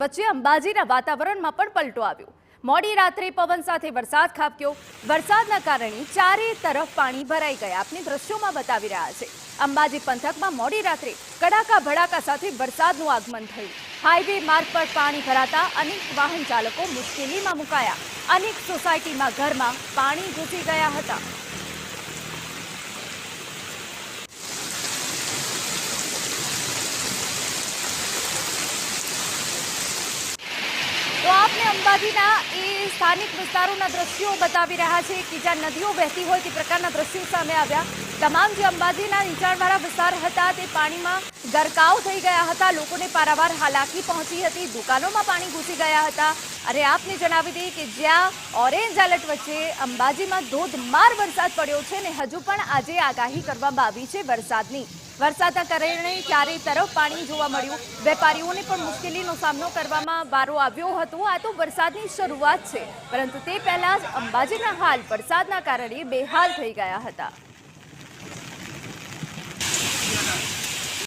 વચ્ચે અંબાજીના વાતાવરણમાં પણ પલટો આવ્યો। મોડી રાત્રે પવન સાથે વરસાદ ખાબક્યો। વરસાદના કારણે ચારે તરફ પાણી ભરાઈ ગયા। આપને દ્રશ્યોમાં બતાવી રહ્યા છે। અંબાજી પંથકમાં મોડી રાત્રે કડાકા ભડાકા સાથે વરસાદનું આગમન થયું। હાઈવે માર્ગ પર પાણી ભરાતા અનેક વાહન ચાલકો મુશ્કેલીમાં મુકાયા। અનેક સોસાયટીમાં ઘરમાં પાણી ઘૂસી ગયા હતા। तो आपने अंबाजीना ए स्थानिक विस्तारों दृश्यों बतावी रहा है कि ज्यां नदीओ बहती होय ते प्रकारना दृश्यों सामे आव्या। तमाम जे अंबाजीना नीचाणवाळा विस्तार हता ते पाणीमां गरकाव थई गया हता। लोकोने पारावार हालाकी पहोंची हती। दुकानोमां पाणी घूसी गया हता। अरे आपने जणावी दઈએ કે જ્યાં ઓરેન્જ એલર્ટ વચ્ચે અંબાજીમાં ધોધમાર વરસાદ પડ્યો છે ને હજુ પણ આજે આગાહી કરવામાં આવી છે વરસાદની। વરસાદના કારણે ચારે તરફ પાણી જોવા મળ્યું। વેપારીઓને પણ મુશ્કેલીનો સામનો કરવામાં વારો આવ્યો હતો। આ તો વરસાદની શરૂઆત છે, પરંતુ તે પહેલા જ અંબાજીના હાલ વરસાદના કારણે બેહાલ થઈ ગયા હતા।